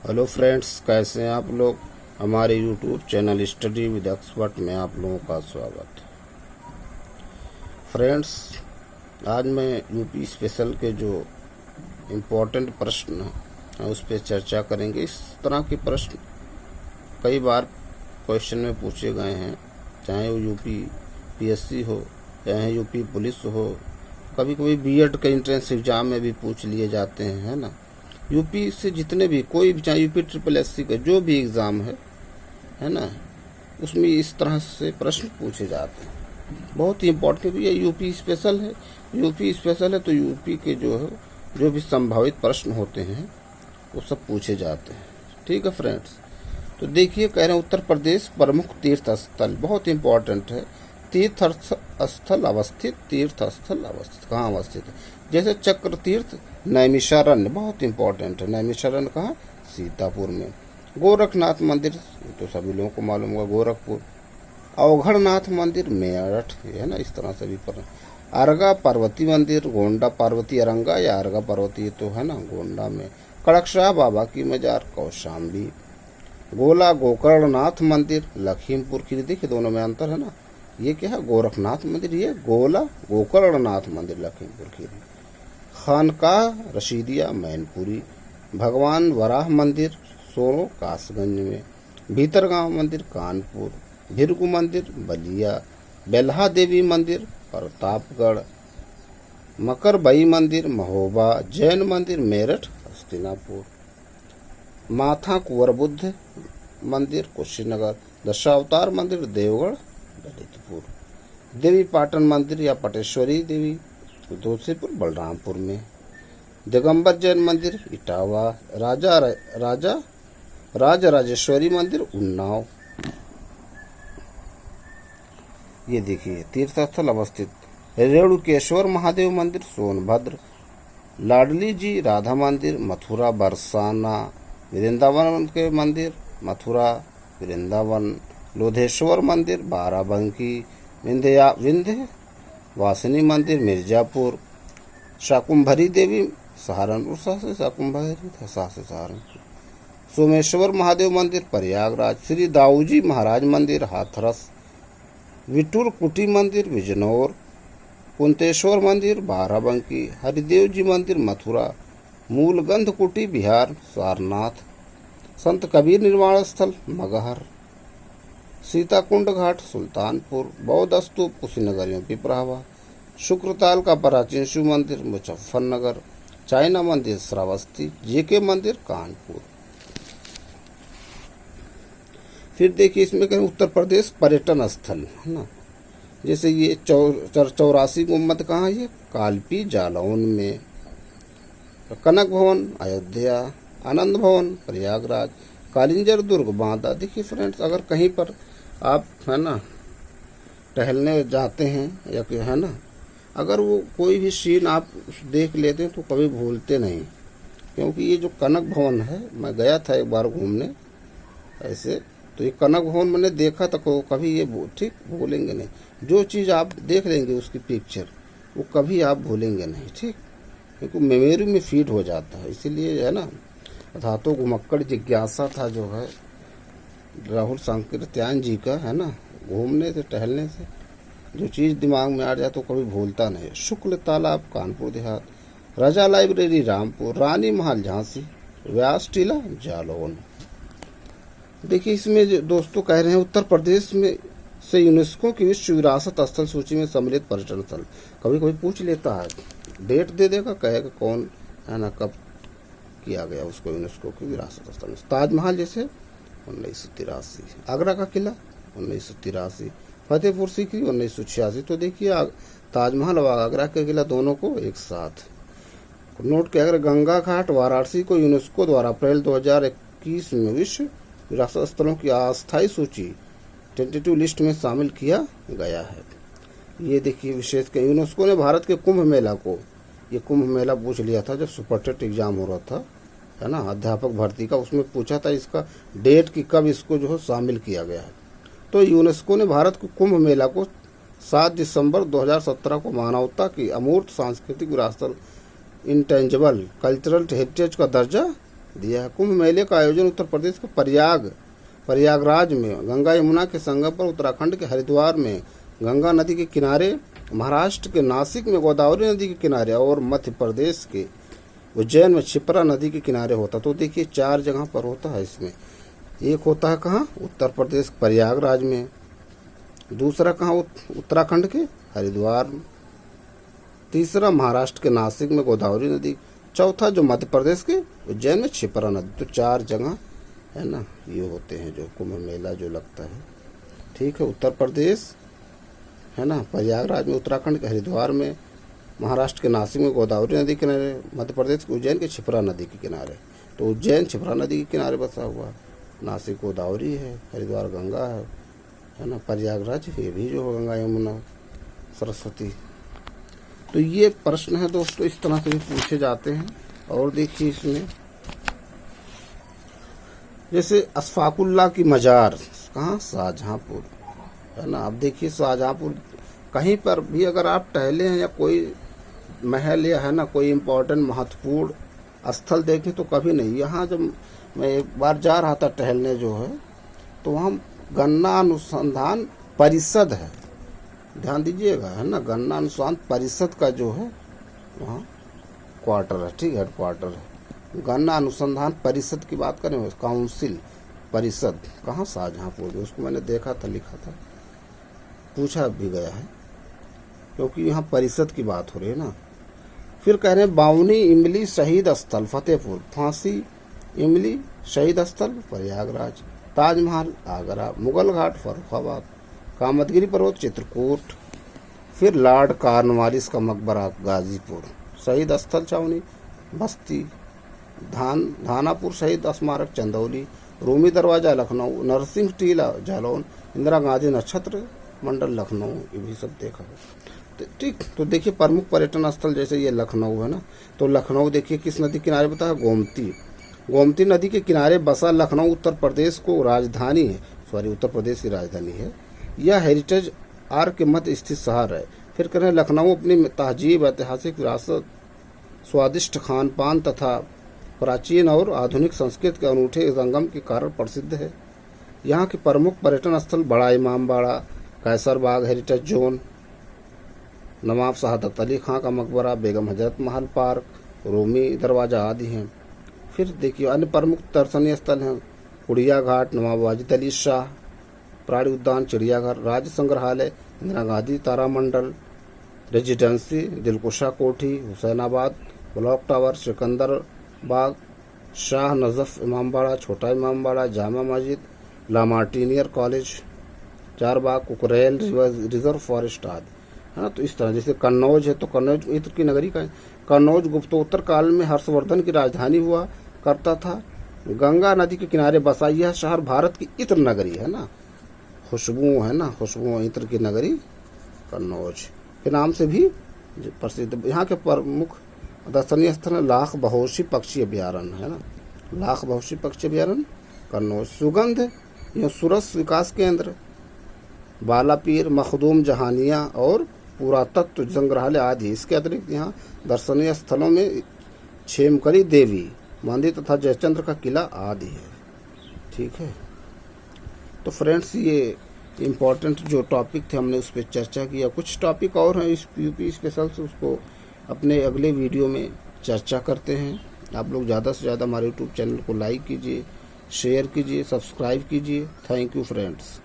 Hello friends, कैसे हैं आप लोग। हमारे YouTube channel study with expert में आप लोगों का स्वागत। फ्रेंड्स, आज मैं यूपी स्पेशल के जो इम्पोर्टेंट प्रश्न हैं उस पर चर्चा करेंगे। इस तरह के प्रश्न कई बार क्वेश्चन में पूछे गए हैं, चाहे वो यूपी पीएससी हो, चाहे यूपी पुलिस हो, कभी कभी बीएड के एंट्रेंस एग्जाम में भी पूछ लिए जाते हैं, है ना। यूपी से जितने भी कोई भी, चाहे यूपी ट्रिपल एससी का जो भी एग्ज़ाम है ना, उसमें इस तरह से प्रश्न पूछे जाते हैं। बहुत ही इम्पोर्टेंट, क्योंकि ये यूपी स्पेशल है। यूपी स्पेशल है तो यूपी के जो भी संभावित प्रश्न होते हैं वो सब पूछे जाते हैं। ठीक है फ्रेंड्स, तो देखिए, कह रहे हैं उत्तर प्रदेश प्रमुख तीर्थ स्थल, बहुत इम्पोर्टेंट है। तीर्थ स्थल अवस्थित, तीर्थ स्थल अवस्थित कहाँ अवस्थित है? जैसे चक्र तीर्थ नैमिषारण्य, बहुत इंपॉर्टेंट है। नैमिषारण्य कहाँ? सीतापुर में। गोरखनाथ मंदिर तो सभी लोगों को मालूम होगा, गोरखपुर। अवघड़नाथ मंदिर मेरठ, है ना। इस तरह से भी पर अरगा पार्वती मंदिर, गोंडा पार्वती अरंगा या अरगा पार्वती, ये तो है ना गोंडा में। कड़कशाह बाबा की मजार कौशाम्बी। गोला गोकर्णनाथ मंदिर लखीमपुर खीरी, देखिए दोनों में अंतर है ना। ये क्या है? गोरखनाथ मंदिर, ये गोला गोकर्णनाथ मंदिर लखीमपुर खीरी। खानकाह रशीदिया मैनपुरी। भगवान वराह मंदिर सोनो कासगंज में। भीतरगांव मंदिर कानपुर। भिरगु मंदिर बलिया। बेल्हा देवी मंदिर प्रतापगढ़। मकरबई मंदिर महोबा। जैन मंदिर मेरठ हस्तिनापुर। माथा कुंवर बुद्ध मंदिर कुशीनगर। दशावतार मंदिर देवगढ़ ललितपुर। देवी पाटन मंदिर या पटेश्वरी देवी तुलसीपुर बलरामपुर में। दिगंबर जैन मंदिर इटावा। राजराजेश्वरी मंदिर उन्नाव। ये देखिए तीर्थस्थल अवस्थित। रेणुकेश्वर महादेव मंदिर सोनभद्र। लाडली जी राधा मंदिर मथुरा बरसाना। वृंदावन के मंदिर मथुरा वृंदावन। लोधेश्वर मंदिर बाराबंकी। विंध्य वासिनी मंदिर मिर्जापुर। शाकुंभरी देवी सहारनपुर, शाकुंभरी सहारनपुर। सोमेश्वर महादेव मंदिर प्रयागराज। श्री दाऊजी महाराज मंदिर हाथरस। विटुर कुटी मंदिर बिजनौर। कुंतेश्वर मंदिर बाराबंकी। हरिदेव जी मंदिर मथुरा। मूलगंध कुटी बिहार सारनाथ। संत कबीर निर्वाण स्थल मगहर। सीताकुंड घाट सुल्तानपुर। बौद्ध स्तूप कुशीनगर में पिपरावा। शुक्रताल का प्राचीन शिव मंदिर मुजफ्फरनगर। चाइना मंदिर श्रावस्ती। जेके मंदिर कानपुर। फिर देखिए इसमें कहें उत्तर प्रदेश पर्यटन स्थल, है ना। जैसे ये 84 गुम्बद कहाँ है? ये कालपी जालौन में। कनक भवन अयोध्या। आनंद भवन प्रयागराज। कालिंजर दुर्ग बांदा। देखिए फ्रेंड्स, अगर कहीं पर आप, है ना, टहलने जाते हैं या कि, है ना, अगर वो कोई भी सीन आप देख लेते हैं तो कभी भूलते नहीं। क्योंकि ये जो कनक भवन है, मैं गया था एक बार घूमने ऐसे, तो ये कनक भवन मैंने देखा तो कभी ये ठीक भूलेंगे नहीं। जो चीज़ आप देख लेंगे उसकी पिक्चर, वो कभी आप भूलेंगे नहीं, ठीक, क्योंकि मेमोरी में फीड हो जाता है। इसीलिए, है ना, धातु घुमक्कड़ जिज्ञासा था जो है राहुल सांकृत्यायन जी का, है ना। घूमने से टहलने से जो चीज़ दिमाग में आ जाए तो कभी भूलता नहीं। शुक्ल तालाब कानपुर देहात। राजा लाइब्रेरी रामपुर। रानी महल झांसी। व्यास टीला जालौन। देखिए इसमें जो दोस्तों कह रहे हैं उत्तर प्रदेश में से यूनेस्को की विश्व विरासत स्थल सूची में सम्मिलित पर्यटन स्थल, कभी कभी पूछ लेता है, डेट दे देगा, कहेगा कौन, है ना, कब किया गया उसको यूनेस्को की विरासत स्थल में। ताजमहल जैसे 1983। आगरा का किला 1983। फतेहपुर सीकरी 1986। तो देखिए ताजमहल और आगरा का किला दोनों को एक साथ नोट किया। अगर गंगा घाट वाराणसी को यूनेस्को द्वारा अप्रैल 2021 में विश्व विरासत स्थलों की अस्थायी सूची टेंटेटिव लिस्ट में शामिल किया गया है। ये देखिए विशेष के यूनेस्को ने भारत के कुंभ मेला को, ये कुंभ मेला पूछ लिया था जब सुपर टेट एग्जाम हो रहा था, है ना, अध्यापक भर्ती का, उसमें पूछा था इसका डेट कि कब इसको जो है शामिल किया गया है। तो यूनेस्को ने भारत के कुंभ मेला को 7 दिसंबर 2017 को मानवता की अमूर्त सांस्कृतिक विरासत इंटेंजिबल कल्चरल हेरिटेज का दर्जा दिया है। कुंभ मेले का आयोजन उत्तर प्रदेश के प्रयागराज में, गंगा यमुना के संगम पर, उत्तराखंड के हरिद्वार में, गंगा नदी के किनारे, महाराष्ट्र के नासिक में गोदावरी नदी के किनारे और मध्य प्रदेश के उज्जैन में क्षिप्रा नदी के किनारे होता। तो देखिए 4 जगह पर होता है इसमें। एक होता है कहाँ, उत्तर प्रदेश प्रयागराज में, दूसरा कहाँ उत्तराखंड के हरिद्वार में, तीसरा महाराष्ट्र के नासिक में गोदावरी नदी, चौथा जो मध्य प्रदेश के उज्जैन में क्षिप्रा नदी। तो 4 जगह है ना ये होते हैं जो कुंभ मेला जो लगता है। ठीक है, उत्तर प्रदेश है ना प्रयागराज में, उत्तराखंड के हरिद्वार में, महाराष्ट्र के नासिक में गोदावरी नदी के किनारे, मध्य प्रदेश के उज्जैन के क्षिप्रा नदी के किनारे। तो उज्जैन क्षिप्रा नदी के किनारे बसा हुआ, नासिक गोदावरी है, हरिद्वार गंगा है ना, प्रयागराज ये भी जो गंगा यमुना सरस्वती। तो ये प्रश्न है दोस्तों, इस तरह से भी पूछे जाते हैं। और देखिए इसमें जैसे अशफाकुल्ला की मजार कहाँ, शाहजहांपुर है ना। अब देखिए शाहजहांपुर कहीं पर भी अगर आप टहले हैं या कोई महल या है ना कोई इम्पोर्टेंट महत्वपूर्ण स्थल देखें तो कभी नहीं। यहाँ जब मैं एक बार जा रहा था टहलने जो है, तो वहाँ गन्ना अनुसंधान परिषद है, ध्यान दीजिएगा है ना, गन्ना अनुसंधान परिषद का जो है वहाँ क्वार्टर है, ठीक है, हेड क्वार्टर है। गन्ना अनुसंधान परिषद की बात करें, काउंसिल परिषद कहाँ, शाहजहांपुर में। उसको मैंने देखा था, लिखा था, पूछा भी गया है, क्योंकि यहाँ परिषद की बात हो रही है ना। फिर कह रहे हैं बावनी इमली शहीद स्थल फतेहपुर, फांसी इमली शहीद स्थल प्रयागराज, ताजमहल आगरा, मुगल घाट फर्रुखाबाद, कामतगिरी पर्वत चित्रकूट, फिर लॉर्ड कॉर्नवालिस का मकबरा गाजीपुर, शहीद स्थल छावनी बस्ती, धानापुर शहीद स्मारक चंदौली, रूमी दरवाजा लखनऊ, नरसिंह टीला जालौन, इंदिरा गांधी नक्षत्र मंडल लखनऊ, ये भी सब देखा है। ठीक, तो देखिए प्रमुख पर्यटन स्थल जैसे ये लखनऊ है ना, तो लखनऊ देखिए किस नदी किनारे बता है, गोमती नदी के किनारे बसा लखनऊ उत्तर प्रदेश को राजधानी है, उत्तर प्रदेश की राजधानी है। यह हेरिटेज आर्क के मध्य स्थित शहर है। फिर कह रहे हैं लखनऊ अपनी तहजीब, ऐतिहासिक विरासत, स्वादिष्ट खान पान तथा प्राचीन और आधुनिक संस्कृति के अनूठे संगम के कारण प्रसिद्ध है। यहाँ के प्रमुख पर्यटन स्थल बड़ा इमामबाड़ा, कैसर बाग हेरिटेज जोन, नवाब शहादत अली खां का मकबरा, बेगम हजरत महल पार्क, रूमी दरवाजा आदि हैं। फिर देखिए अन्य प्रमुख दर्शनीय स्थल हैं कुड़िया घाट, नवाब वाजिद अली शाह प्राणी उद्यान, चिड़ियाघर, राज्य संग्रहालय, इंदिरा गांधी तारामंडल रेजिडेंसी, दिलकुशा कोठी, हुसैनाबाद, ब्लॉक टावर, सिकंदर बाग, शाह नजफ इमामबाड़ा, छोटा Imambara, Jama Masjid, La Martiniere college, Charbagh, Kukrail reserve forest आदि है ना। तो इस तरह जैसे कन्नौज है, तो कन्नौज इत्र की नगरी का है। कन्नौज गुप्तोत्तर काल में हर्षवर्धन की राजधानी हुआ करता था। गंगा नदी के किनारे बसा यह शहर भारत की इत्र नगरी है ना, खुशबू है ना, खुशबू इत्र की नगरी कन्नौज के नाम से भी प्रसिद्ध। यहाँ के प्रमुख दर्शनीय स्थल लाख बहोशी पक्षी अभ्यारण्य है ना, लाख बहोशी पक्षी अभ्यारण्य कन्नौज, सुगंध यह सुरस विकास केंद्र, बालापीर, मखदूम जहानिया और पुरातत्व संग्रहालय आदि। इसके अतिरिक्त यहाँ दर्शनीय स्थलों में छेमकरी देवी मंदिर तथा जयचंद्र का किला आदि है। ठीक है, तो फ्रेंड्स ये इम्पोर्टेंट जो टॉपिक थे हमने उस पर चर्चा किया। कुछ टॉपिक और हैं इस यूपी स्पेशल से, उसको अपने अगले वीडियो में चर्चा करते हैं। आप लोग ज़्यादा से ज़्यादा हमारे यूट्यूब चैनल को लाइक कीजिए, शेयर कीजिए, सब्सक्राइब कीजिए। Thank you friends.